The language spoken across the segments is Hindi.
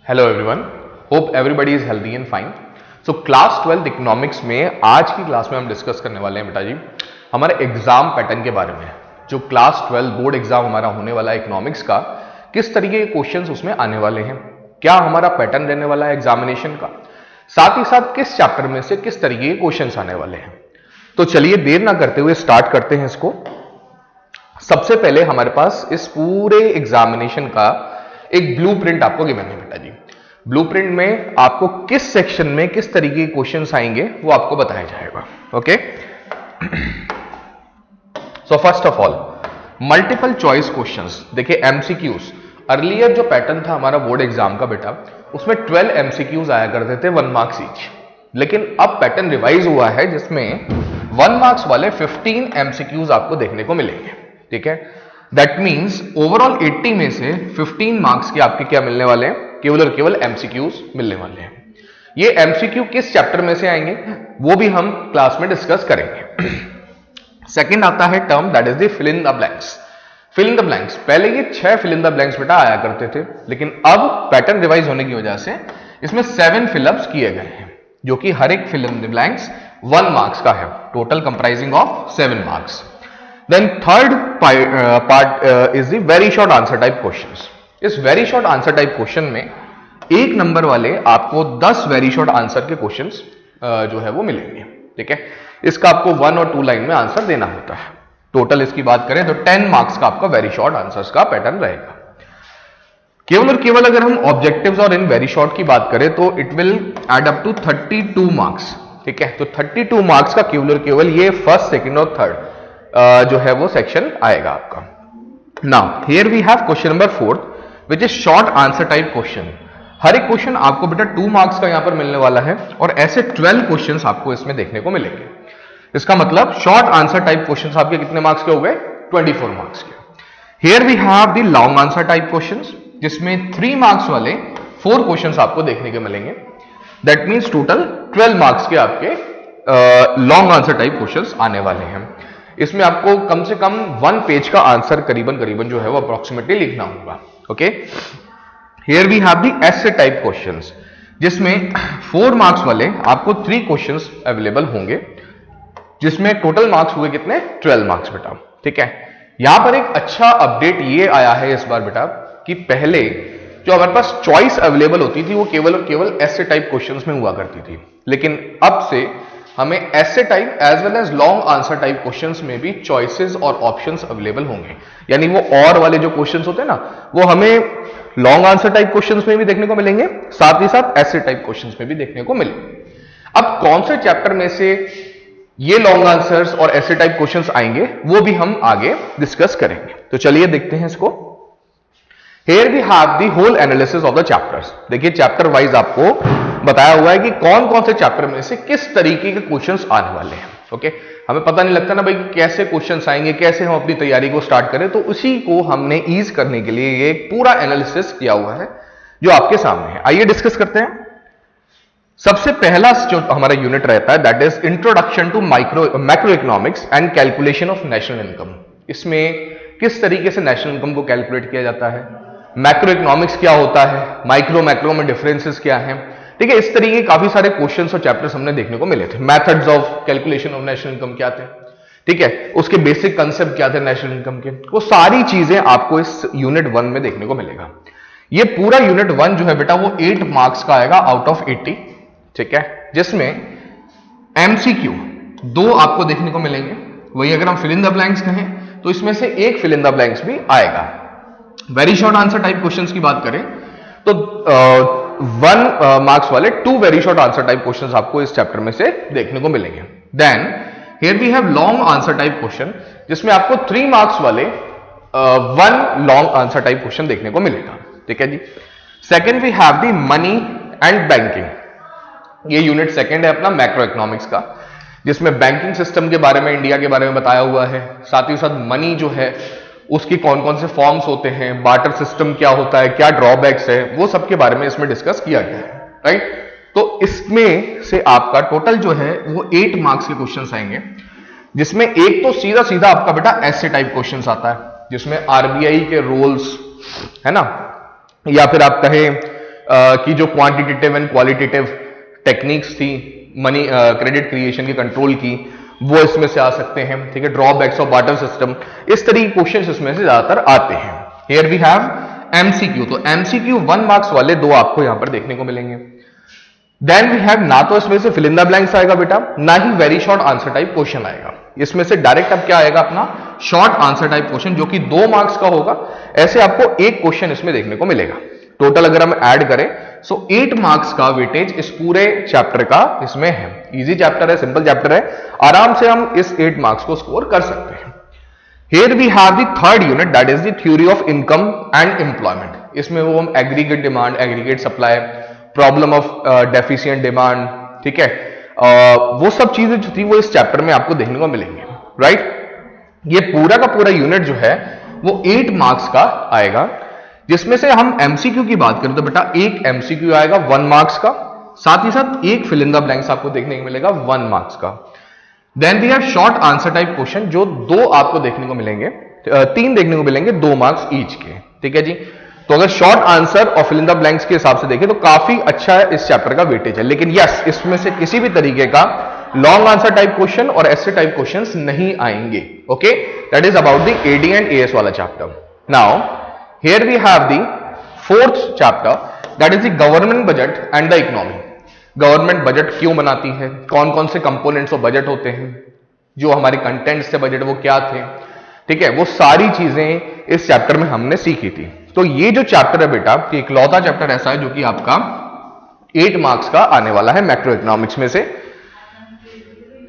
Hello everyone, hope everybody is healthy and fine. So class 12 economics में आज की क्लास में हम डिस्कस करने वाले हैं बेटा जी हमारे एग्जाम पैटर्न के बारे में। जो क्लास 12 बोर्ड एग्जाम हमारा होने वाला है इकोनॉमिक्स का, किस तरीके के क्वेश्चंस उसमें आने वाले हैं, क्या हमारा पैटर्न रहने वाला है एग्जामिनेशन का, साथ ही साथ किस चैप्टर में से किस तरीके के क्वेश्चंस आने वाले हैं। तो चलिए देर ना करते हुए स्टार्ट करते हैं इसको। सबसे पहले हमारे पास इस पूरे एग्जामिनेशन का एक ब्लूप्रिंट आपको गिवन है बेटा जी। ब्लूप्रिंट में आपको किस सेक्शन में किस तरीके के क्वेश्चंस आएंगे वो आपको बताया जाएगा। Okay, so first of all multiple choice questions. देखिए एमसीक्यूज, अर्लियर जो पैटर्न था हमारा बोर्ड एग्जाम का बेटा, उसमें 12 एमसीक्यूज आया करते थे 1 मार्क्स ईच। लेकिन अब पैटर्न रिवाइज हुआ है जिसमें 1 मार्क्स वाले 15 एमसीक्यूज आपको देखने को मिलेंगे। ठीक है, दैट मींस ओवरऑल 80 में से 15 मार्क्स के आपके क्या मिलने वाले हैं, केवल और केवल एमसीक्यूज मिलने वाले हैं। ये एमसीक्यू किस चैप्टर में से आएंगे वो भी हम क्लास में डिस्कस करेंगे। सेकंड आता है term that is the fill in the blanks. Fill in the blanks, पहले ये 6 फिल इन द ब्लैंक्स बेटा आया करते थे, लेकिन अब पैटर्न रिवाइज होने की वजह से इसमें 7 फिलअप्स किए गए हैं, जो कि हर एक fill in the blanks 1 marks का है, total comprising of 7 marks. Then third part is the very short answer type questions. इस very short answer type question में 1 नंबर वाले आपको 10 very short answer के questions जो है वो मिलेंगे। ठीक है, इसका आपको 1 और 2 लाइन में आंसर देना होता है। टोटल इसकी बात करें तो 10 मार्क्स का आपका very short answers का पैटर्न रहेगा। केवल और केवल अगर हम ऑब्जेक्टिव्स और इन वेरी शॉर्ट की बात करें तो it will add up to 32 marks. ठीक है, तो 32 मार्क्स का केवल और केवल ये फर्स्ट, सेकंड और थर्ड जो है वो सेक्शन आएगा आपका। Now here we have question number 4 which is short answer type question. हर एक क्वेश्चन आपको बेटा 2 मार्क्स का यहां पर मिलने वाला है और ऐसे 12 क्वेश्चंस आपको इसमें देखने को मिलेंगे। इसका मतलब शॉर्ट आंसर टाइप क्वेश्चंस आपके कितने मार्क्स के हो गए, 24 मार्क्स के। Here we have the long answer type questions, जिसमें 3 मार्क्स वाले 4 क्वेश्चंस आपको देखने को मिलेंगे। दैट मींस टोटल 12 मार्क्स के आपके लॉन्ग आंसर टाइप क्वेश्चंस आने वाले हैं। इसमें आपको कम से कम 1 पेज का आंसर करीबन जो है वो अप्रोक्सीमेटली लिखना होगा। Okay, here we have the essay type questions, जिसमें 4 मार्क्स वाले आपको 3 क्वेश्चंस अवेलेबल होंगे, जिसमें टोटल मार्क्स हुए कितने, 12 मार्क्स बेटा। ठीक है, यहां पर एक अच्छा अपडेट ये आया है इस बार बेटा कि पहले जो हमारे पास चॉइस अवेलेबल होती थी वो केवल और केवल ऐसे टाइप क्वेश्चंस में हुआ करती थी, लेकिन अब से हमें essay type as well as long answer type questions में भी चॉइसेस और ऑप्शंस अवेलेबल होंगे। यानी वो और वाले जो क्वेश्चंस होते हैं ना, वो हमें लॉन्ग आंसर टाइप क्वेश्चंस में भी देखने को मिलेंगे, साथ ही साथ ऐसे टाइप क्वेश्चंस में भी देखने को मिलेंगे। अब कौन से चैप्टर में से ये लॉन्ग आंसर्स और ऐसे टाइप क्वेश्चंस आएंगे वो भी हम आगे डिस्कस करेंगे। तो चलिए देखते हैं इसको। Here we have the whole analysis of the chapters. देखिए चैप्टर वाइज आपको बताया हुआ है कि कौन कौन से चैप्टर में से किस तरीके के क्वेश्चंस आने वाले हैं। ओके, हमें पता नहीं लगता ना भाई कैसे क्वेश्चंस आएंगे, कैसे हम अपनी तैयारी को स्टार्ट करें, तो उसी को हमने ईज करने के लिए ये पूरा एनालिसिस किया हुआ है जो आपके सामने है। आइए डिस्कस करते हैं। सबसे पहला जो हमारा यूनिट रहता है that is introduction to macro economics and calculation of national income. इसमें किस तरीके से नेशनल इनकम को कैलकुलेट किया जाता है, मैक्रो इकोनॉमिक्स क्या होता है, माइक्रो मैक्रो में डिफरेंसेस क्या हैं। ठीक है, इस तरीके काफी सारे क्वेश्चंस और चैप्टर्स हमने देखने को मिले थे। Methods of calculation of national income क्या थे, ठीक है, उसके बेसिक कंसेप्ट क्या थे नेशनल इनकम के, वो सारी चीजें आपको इस यूनिट 1 में देखने को मिलेगा। ये पूरा यूनिट 1 जो है बेटा वो 8 मार्क्स का आएगा आउट ऑफ 80। ठीक है, जिसमें एमसीक्यू 2 आपको देखने को मिलेंगे। वही अगर हम फिल इन द ब्लैंक्स कहें तो इसमें से 1 फिल इन द ब्लैंक्स भी आएगा। Very short answer type questions की बात करें तो 1 मार्क्स वाले 2 very short answer type questions आपको इस चैप्टर में से देखने को मिलेंगे। Then here we have long answer type question, जिसमें आपको 3 मार्क्स वाले 1 लॉन्ग आंसर टाइप क्वेश्चन देखने को मिलेगा। ठीक है जी। Second we have the money and banking. ये यूनिट सेकेंड है अपना मैक्रो इकोनॉमिक्स का, जिसमें बैंकिंग सिस्टम के बारे में, इंडिया के बारे में बताया हुआ है। साथ ही साथ मनी जो है उसकी कौन कौन से फॉर्म्स होते हैं, बार्टर सिस्टम क्या होता है, क्या ड्रॉबैक्स है, वो सब के बारे में इसमें डिस्कस किया गया है। राइट, तो इसमें से आपका टोटल जो है वो 8 मार्क्स के क्वेश्चंस आएंगे, जिसमें एक तो सीधा सीधा आपका बेटा ऐसे टाइप क्वेश्चंस आता है, जिसमें आरबीआई के रोल्स है ना, या फिर आप कहें की जो क्वांटिटेटिव एंड क्वालिटेटिव टेक्निक्स थी मनी क्रेडिट क्रिएशन की कंट्रोल की, वो इसमें से आ सकते हैं। ठीक है, ड्रॉबैक्स ऑफ बार्टर सिस्टम, इस तरह के क्वेश्चन इसमें से ज्यादातर आते हैं। हियर वी हैव एमसीक्यू, तो एमसीक्यू 1 मार्क्स वाले दो आपको यहां पर देखने को मिलेंगे। देन वी हैव, ना तो इसमें से फिल इन द ब्लैंक्स आएगा बेटा, ना ही very short answer type question आएगा। इसमें से डायरेक्ट अब क्या आएगा अपना शॉर्ट आंसर टाइप क्वेश्चन, जो कि 2 मार्क्स का होगा। ऐसे आपको एक क्वेश्चन इसमें देखने को मिलेगा। टोटल अगर हम ऐड करें सो 8 मार्क्स का वेटेज इस पूरे चैप्टर का इसमें है। इजी चैप्टर है, सिंपल चैप्टर है, आराम से हम इस 8 मार्क्स को स्कोर कर सकते हैं। Here we have the third unit, that is the theory of income and employment. इसमें वो हम aggregate demand, aggregate supply, problem of deficient demand, ठीक है, वो सब चीजें जो थी वो इस चैप्टर में आपको देखने को मिलेंगे, राइट। ये पूरा का पूरा यूनिट जो है वो 8 मार्क्स का आएगा, जिसमें से हम एमसीक्यू की बात करें तो बेटा एक एमसीक्यू आएगा 1 मार्क्स का, साथ ही साथ एक फिल इन द ब्लैंक्स आपको देखने को मिलेगा 1 मार्क्स का। Then we have short answer type question, जो 2 आपको देखने को मिलेंगे, 3 देखने को मिलेंगे 2 मार्क्स ईच के, ठीक है जी। तो अगर शॉर्ट आंसर और फिल इन द ब्लैंक्स के हिसाब से देखें तो काफी अच्छा है, इस चैप्टर का वेटेज है। लेकिन यस, इसमें से किसी भी तरीके का लॉन्ग आंसर टाइप क्वेश्चन और ऐसे टाइप क्वेश्चंस नहीं आएंगे। Okay, that is about the AD and AS वाला chapter. Now here we have the 4th chapter, that is the government budget and the economy. Government budget क्यों बनाती है, कौन कौन से कंपोनेंट्स ऑफ बजट होते हैं, जो हमारे कंटेंट्स थे बजट वो क्या थे, ठीक है, वो सारी चीजें इस चैप्टर में हमने सीखी थी। तो ये जो चैप्टर है बेटा, इकलौता चैप्टर ऐसा है जो कि आपका 8 मार्क्स का आने वाला है। मैक्रो इकोनॉमिक्स में से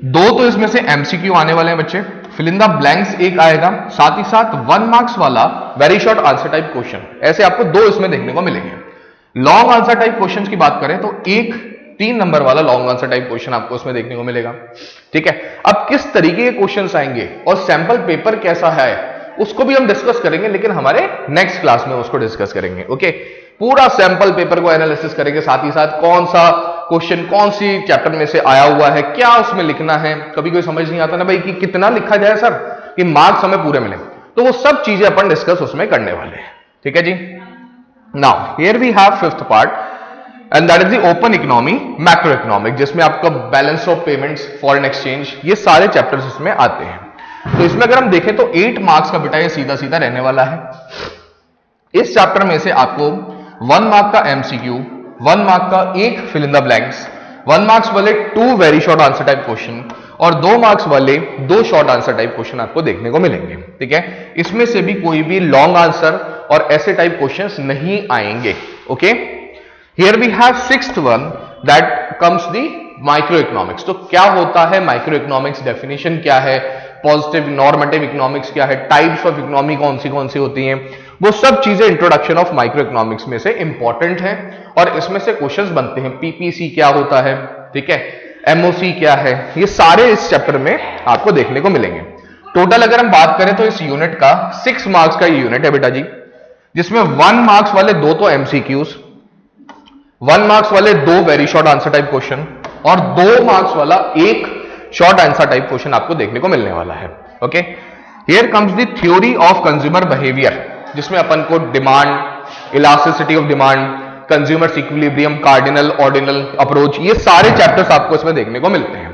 2 तो इसमें से एमसीक्यू आने वाले हैं बच्चे, फिल इन द ब्लैंक्स एक आएगा, साथ ही साथ 1 मार्क्स वाला very short answer type question, ऐसे आपको 2 इसमें देखने को मिलेंगे। लॉन्ग आंसर टाइप क्वेश्चन की बात करें तो एक 3 नंबर वाला लॉन्ग आंसर टाइप क्वेश्चन आपको इसमें देखने को मिलेगा, ठीक है। अब किस तरीके के क्वेश्चंस आएंगे और सैंपल पेपर कैसा है उसको भी हम डिस्कस करेंगे, लेकिन हमारे नेक्स्ट क्लास में उसको डिस्कस करेंगे। ओके, पूरा सैंपल पेपर को एनालिसिस करेंगे, साथ ही साथ कौन सा क्वेश्चन कौन सी चैप्टर में से आया हुआ है, क्या उसमें लिखना है। कभी कोई समझ नहीं आता ना भाई कि कितना लिखा जाए सर कि मार्क्स हमें पूरे मिले, तो वो सब चीजें अपन डिस्कस उसमें करने वाले हैं, ठीक है जी। Now here we have 5th part and that is the open economy macro economic, जिसमें आपका balance of payments, foreign exchange, ये सारे चैप्टर्स इसमें आते हैं। तो इसमें अगर हम देखें तो 8 मार्क्स का बेटा ये सीधा सीधा रहने वाला है। इस चैप्टर में से आपको 1 मार्क का एमसीक्यू, 1 मार्क का एक fill in the blanks, 1 marks वाले 2 very short answer type question और 2 मार्क्स वाले 2 शॉर्ट आंसर टाइप क्वेश्चन आपको देखने को मिलेंगे, ठीक है। इसमें से भी कोई भी लॉन्ग आंसर और ऐसे टाइप क्वेश्चंस नहीं आएंगे। Okay, here we have 6th one, that comes the micro economics. तो क्या होता है माइक्रो इकोनॉमिक्स, डेफिनेशन क्या है, पॉजिटिव नॉर्मेटिव इकोनॉमिक्स क्या है, टाइप्स ऑफ इकोनॉमी कौन सी होती हैं, वो सब चीजें इंट्रोडक्शन ऑफ माइक्रो इकोनॉमिक्स में से इंपॉर्टेंट है और इसमें से क्वेश्चंस बनते हैं। पीपीसी क्या होता है, ठीक है, एमओसी क्या है, ये सारे इस चैप्टर में आपको देखने को मिलेंगे। टोटल अगर हम बात करें तो इस यूनिट का 6 मार्क्स का यूनिट है बेटा जी, जिसमें 1 मार्क्स वाले 2 तो एमसीक्यूज, 1 मार्क्स वाले 2 very short answer type question और 2 मार्क्स वाला एक शॉर्ट आंसर टाइप क्वेश्चन आपको देखने को मिलने वाला है। Okay, here comes the theory of consumer behaviour, जिसमें अपन को demand, elasticity of demand, consumer equilibrium, cardinal ordinal approach, ये सारे चैप्टर्स आपको इसमें देखने को मिलते हैं।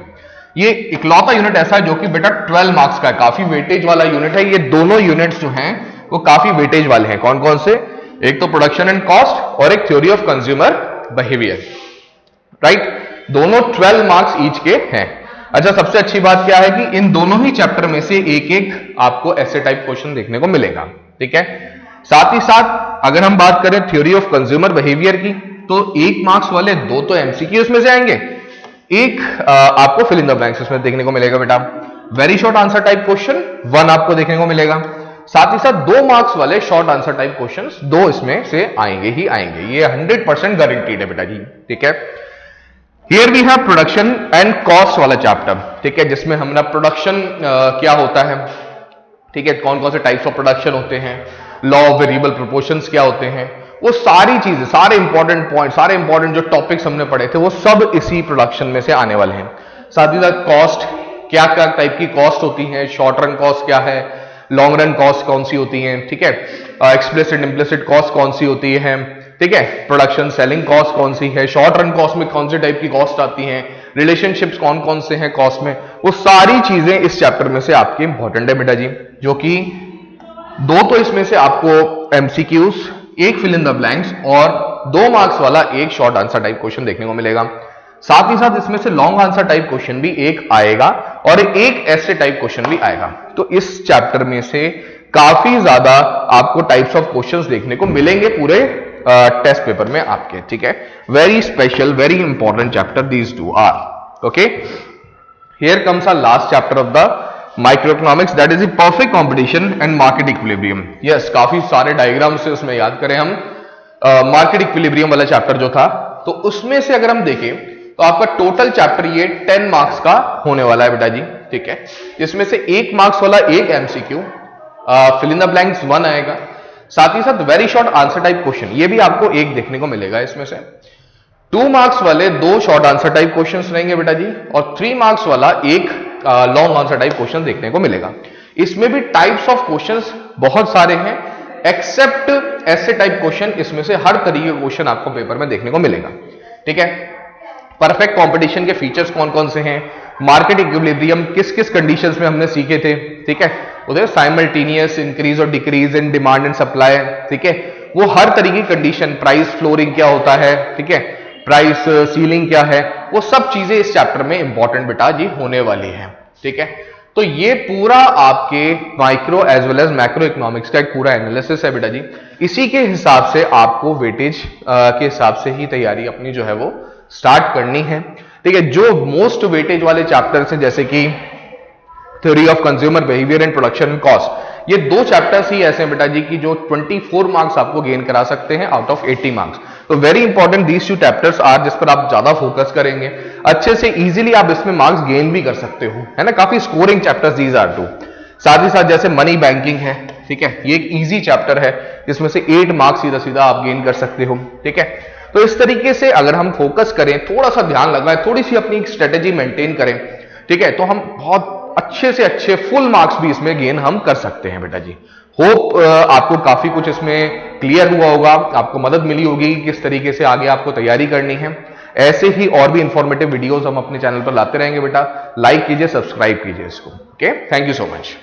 ये इकलौता यूनिट ऐसा है जो कि बेटा 12 मार्क्स का है, काफी वेटेज वाला यूनिट है। ये दोनों यूनिट्स जो हैं वो काफी वेटेज वाले हैं। कौन कौन से, एक तो प्रोडक्शन एंड कॉस्ट और एक theory of consumer behaviour, right, दोनों 12 मार्क्स ईच के हैं। अच्छा, सबसे अच्छी बात क्या है कि इन दोनों ही चैप्टर में से एक एक आपको ऐसे टाइप क्वेश्चन देखने को मिलेगा, ठीक है। साथ ही साथ अगर हम बात करें थ्योरी ऑफ कंज्यूमर बिहेवियर की, तो 1 मार्क्स वाले 2 तो एमसीक्यू उसमें से आएंगे, एक आपको फिल इन द ब्लैंक्स उसमें देखने को मिलेगा बेटा। Very short answer type question 1 आपको देखने को मिलेगा, साथ ही साथ 2 मार्क्स वाले शॉर्ट आंसर टाइप क्वेश्चंस 2 इसमें से आएंगे ही आएंगे, ये 100% गारंटीड है बेटा जी, ठीक है। Here we have production and cost वाला चैप्टर, ठीक है, जिसमें हमारा प्रोडक्शन क्या होता है, ठीक है, कौन कौन से टाइप्स ऑफ प्रोडक्शन होते हैं, लॉ ऑफ वेरिएबल प्रोपोर्शंस क्या होते हैं, वो सारी चीजें, सारे इंपॉर्टेंट पॉइंट, सारे इंपॉर्टेंट जो टॉपिक्स हमने पढ़े थे वो सब इसी प्रोडक्शन में से आने वाले हैं। साथ ही साथ कॉस्ट, क्या क्या टाइप की कॉस्ट होती है, शॉर्ट रन कॉस्ट क्या है, लॉन्ग रन कॉस्ट कौन सी होती है, ठीक है, एक्सप्लिसिट इम्प्लिसिट कॉस्ट कौन सी होती है, ठीक है, प्रोडक्शन सेलिंग कॉस्ट कौन सी है, शॉर्ट रन कॉस्ट में कौन से टाइप की कॉस्ट आती हैं, रिलेशनशिप्स कौन कौन से हैं कॉस्ट में, वो सारी चीजें इस चैप्टर में से आपकी इंपॉर्टेंट है बेटा जी, जो कि दो तो इसमें से आपको एमसीक्यूज, एक फिल इन द ब्लैंक्स और 2 मार्क्स वाला एक शॉर्ट आंसर टाइप क्वेश्चन देखने को मिलेगा। साथ ही साथ इसमें से लॉन्ग आंसर टाइप क्वेश्चन भी एक आएगा और एक ऐसे टाइप क्वेश्चन भी आएगा। तो इस चैप्टर में से काफी ज्यादा आपको टाइप्स ऑफ क्वेश्चंस देखने को मिलेंगे पूरे टेस्ट पेपर में आपके, ठीक है। Very special, very important chapter these two are. Okay, here comes our last chapter of the microeconomics, that is the perfect competition and market equilibrium. Yes, काफी सारे डायग्राम से उसमें याद करें हम, मार्केट इक्विलिब्रियम वाला चैप्टर जो था, तो उसमें से अगर हम देखें तो आपका टोटल चैप्टर ये 10 मार्क्स का होने वाला है बेटा जी, ठीक है। इसमें से 1 मार्क्स वाला एक MCQ, fill in the blanks 1 आएगा, साथ ही साथ very short answer type question ये भी आपको एक देखने को मिलेगा। इसमें से 2 मार्क्स वाले 2 शॉर्ट आंसर टाइप क्वेश्चंस रहेंगे बेटा जी, और 3 मार्क्स वाला एक लॉन्ग आंसर टाइप क्वेश्चन देखने को मिलेगा। इसमें भी टाइप्स ऑफ क्वेश्चंस बहुत सारे हैं, एक्सेप्ट ऐसे टाइप क्वेश्चन, इसमें से हर तरीके के क्वेश्चन आपको पेपर में देखने को मिलेगा, ठीक है। परफेक्ट कंपटीशन के फीचर्स कौन कौन से हैं, मार्केट इक्विलिब्रियम किस किस कंडीशंस में हमने सीखे थे, ठीक है। उधर साइमल्टेनियस इंक्रीज और decrease in demand and supply, ठीक है, वो हर तरीके की कंडीशन, प्राइस फ्लोरिंग क्या होता है, ठीक है, प्राइस सीलिंग क्या है, वो सब चीजें इस चैप्टर में इंपॉर्टेंट बेटा जी होने वाली है, ठीक है। तो ये पूरा आपके micro as well as macro economics का एक पूरा एनालिसिस है बेटा जी। इसी के हिसाब से आपको वेटेज के हिसाब से ही तैयारी अपनी जो है वो स्टार्ट करनी है, ठीक है। जो मोस्ट वेटेज वाले चैप्टर्स हैं जैसे कि theory of consumer behaviour and production cost, ये 2 चैप्टर्स ही ऐसे हैं बेटा जी कि जो 24 मार्क्स आपको गेन करा सकते हैं आउट ऑफ 80 मार्क्स। तो very important these 2 chapters are, जिस पर आप ज्यादा फोकस करेंगे अच्छे से इजीली आप इसमें मार्क्स गेन भी कर सकते हो, है ना। काफी स्कोरिंग चैप्टर्स दीज आर 2। साथ ही साथ जैसे मनी बैंकिंग है, ठीक है, ये एक इजी चैप्टर है जिसमें से 8 मार्क्स सीधा सीधा आप गेन कर सकते हो, ठीक है। तो इस तरीके से अगर हम फोकस करें, थोड़ा सा ध्यान लगाएं, थोड़ी सी अपनी स्ट्रेटेजी मेंटेन करें, ठीक है, तो हम बहुत अच्छे से अच्छे फुल मार्क्स भी इसमें गेन हम कर सकते हैं बेटा जी। होप आपको काफी कुछ इसमें क्लियर हुआ होगा, आपको मदद मिली होगी कि किस तरीके से आगे आपको तैयारी करनी है। ऐसे ही और भी इंफॉर्मेटिव वीडियोस हम अपने चैनल पर लाते रहेंगे बेटा। लाइक कीजिए, सब्सक्राइब कीजिए इसको। Okay, thank you so much.